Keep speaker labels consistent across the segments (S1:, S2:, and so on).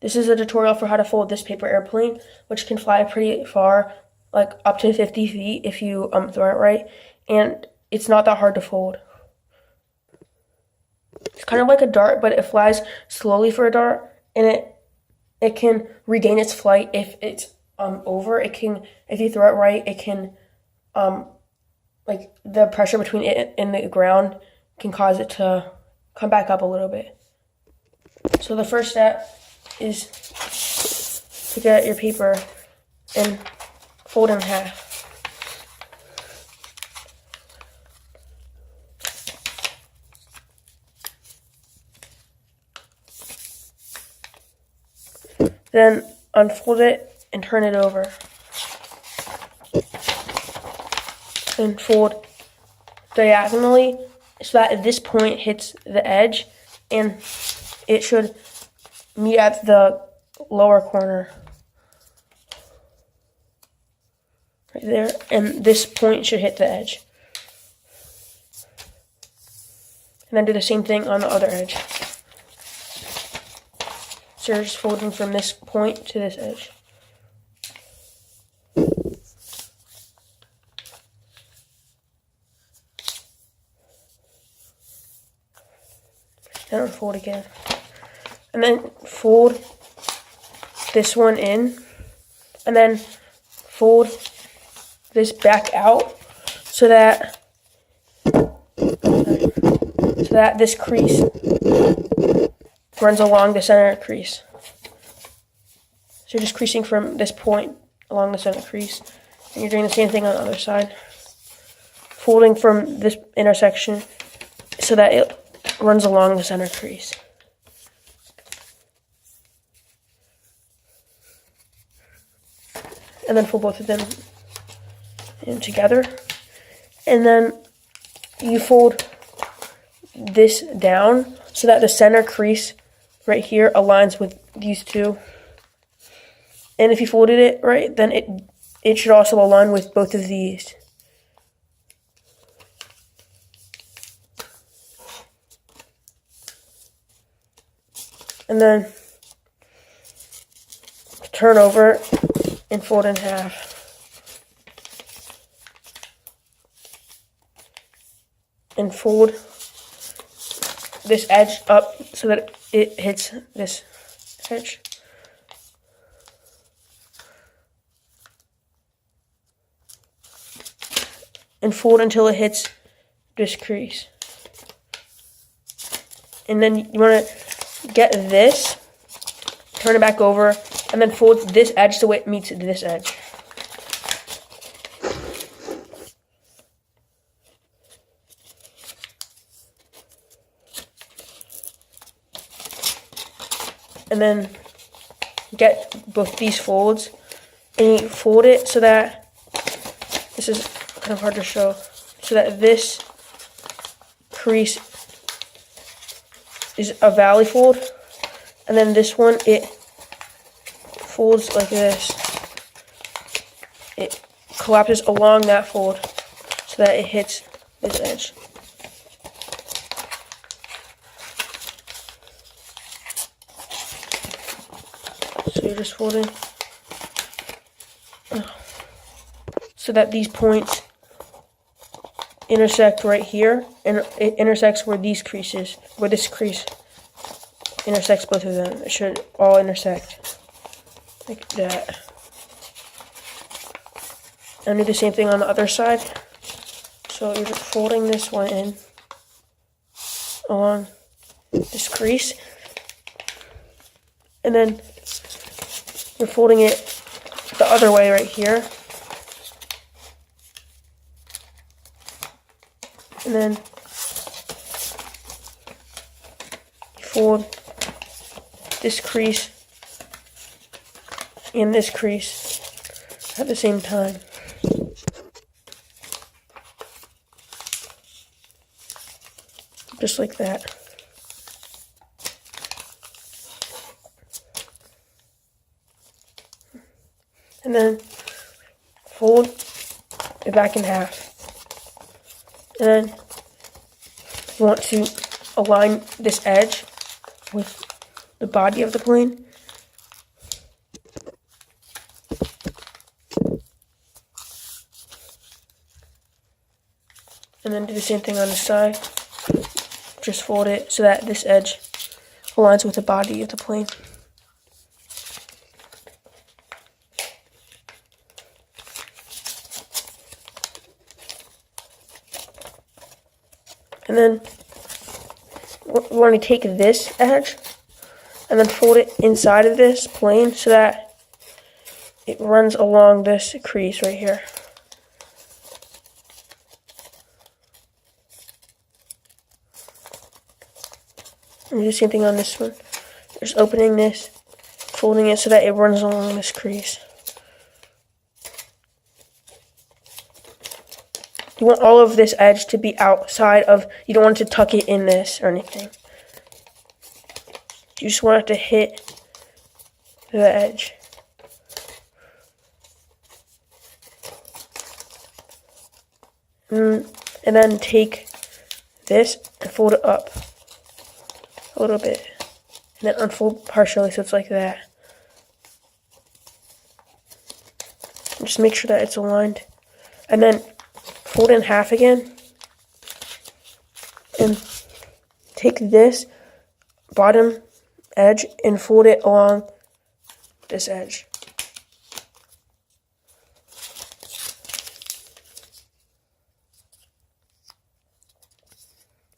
S1: This is a tutorial for how to fold this paper airplane, which can fly pretty far, like up to 50 feet if you throw it right, and it's not that hard to fold. It's kind of like a dart, but it flies slowly for a dart, and it can regain its flight if it's over. It can, if you throw it right, it can like the pressure between it and the ground can cause it to come back up a little bit. So the first step is to get your paper and fold in half. Then unfold it and turn it over. And fold diagonally so that at this point hits the edge, and it should meet at the lower corner right there, and this point should hit the edge. And then do the same thing on the other edge. So you're just folding from this point to this edge. Then unfold again. And then fold this one in. And then fold this back out so that this crease runs along the center crease. So you're just creasing from this point along the center crease. And you're doing the same thing on the other side. Folding from this intersection so that it runs along the center crease. And then fold both of them in together. And then you fold this down so that the center crease right here aligns with these two. And if you folded it right, then it should also align with both of these. And then turn over and fold in half. And fold this edge up so that it hits this edge. And fold until it hits this crease. And then you want to get this, turn it back over, and then fold this edge so it meets this edge. And then get both these folds, and you fold it so that, this is kind of hard to show, so that this crease is a valley fold, and then this one, it folds like this. It collapses along that fold so that it hits this edge. So you're just folding so that these points intersect right here, and it intersects where these creases, where this crease intersects both of them. It should all intersect like that. And do the same thing on the other side. So you're just folding this one in along this crease, and then you're folding it the other way right here. And then you fold this crease and this crease at the same time. Just like that. And then fold it back in half. And then you want to align this edge with the body of the plane. And then do the same thing on the side. Just fold it so that this edge aligns with the body of the plane. And then we want to take this edge and then fold it inside of this plane so that it runs along this crease right here. And do the same thing on this one. Just opening this, folding it so that it runs along this crease. You want all of this edge to be outside of, you don't want it to tuck it in this or anything. You just want it to hit the edge. And then take this and fold it up a little bit. And then unfold partially so it's like that. And just make sure that it's aligned. And then fold in half again. And take this bottom edge and fold it along this edge.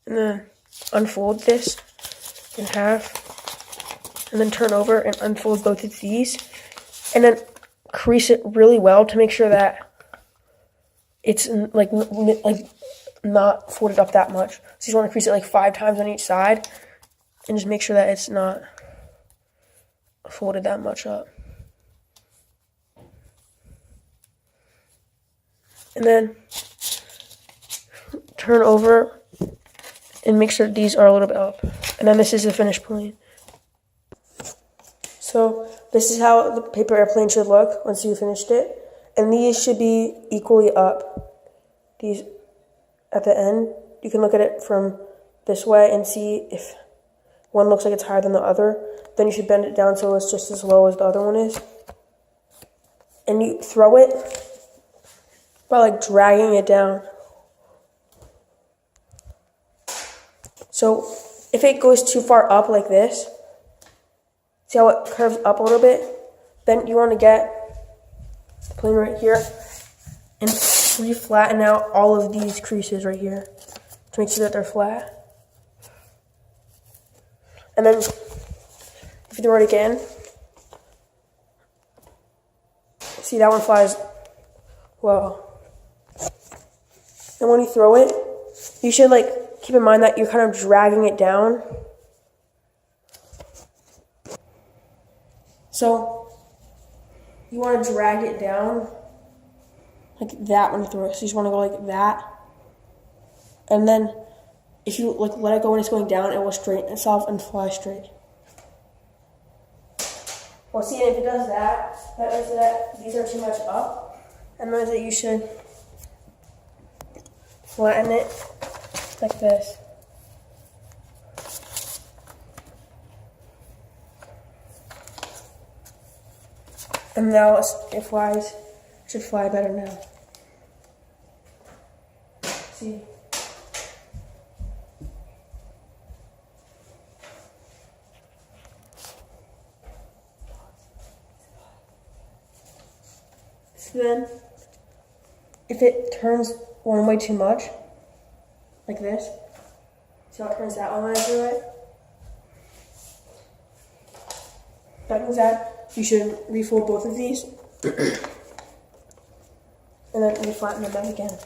S1: And then unfold this in half. And then turn over and unfold both of these. And then crease it really well to make sure that it's like not folded up that much. So you want to crease it like 5 times on each side. And just make sure that it's not folded that much up. And then turn over and make sure these are a little bit up. And then this is the finished plane. So this is how the paper airplane should look once you finished it. And these should be equally up. These at the end, you can look at it from this way and see if one looks like it's higher than the other. Then you should bend it down so it's just as low as the other one is. And you throw it by like dragging it down. So if it goes too far up like this, see how it curves up a little bit? Then you want to get the plane right here and re-flatten out all of these creases right here to make sure that they're flat. And then if you throw it again, see that one flies well. And when you throw it, you should like keep in mind that you're kind of dragging it down. So you want to drag it down like that when you throw it. So you just want to go like that. And then if you like let it go when it's going down, it will straighten itself and fly straight. Well, see, if it does that, that means that these are too much up. And means that you should flatten it like this. And now it flies. It should fly better now. See? So then, if it turns one way too much, like this, see how it turns that one when I do it? That means that you should refold both of these and then reflatten them back again.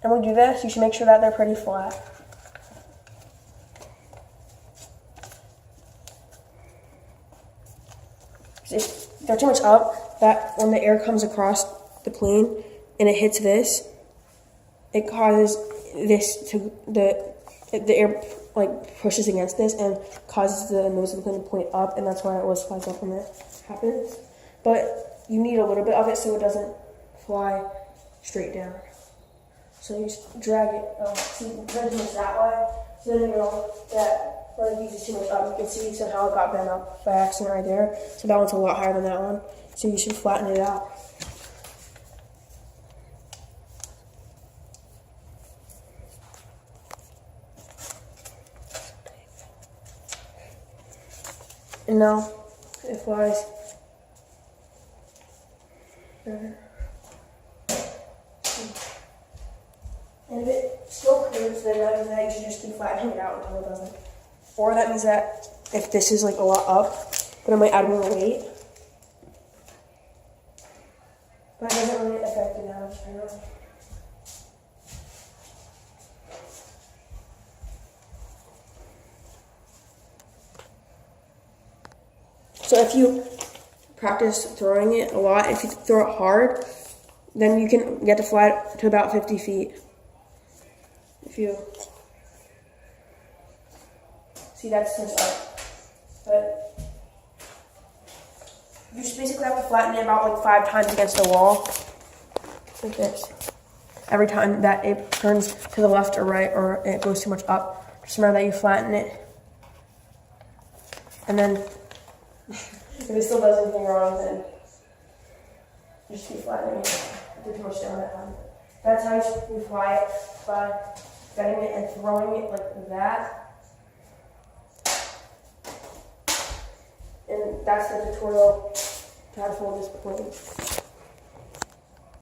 S1: And when you do this, you should make sure that they're pretty flat. If they're too much up, that when the air comes across the plane and it hits this, it causes this to the air like pushes against this and causes the nose of the plane to point up, and that's why it always flies up when it happens. But you need a little bit of it so it doesn't fly straight down. So you just drag it. See, turn it that way. So then you know that where it uses too much up. You can see somehow it got bent up by accident right there. So that one's a lot higher than that one. So you should flatten it out. And now it flies better. And if it still curves, then that means that you should just keep flattening it out until it doesn't. Or that means that if this is like a lot up, then I might add more weight. But it doesn't really affect it now, you know. So if you practice throwing it a lot, if you throw it hard, then you can get to fly to about 50 feet. If you see, that's just up. But you just basically have to flatten it about like 5 times against the wall, like this. Every time that it turns to the left or right or it goes too much up, just remember that you flatten it. And then if it still does anything wrong, then just keep flattening it. Do too much down that time. That's how you fly it, by getting it and throwing it like that. And that's the tutorial to how to fold this plane.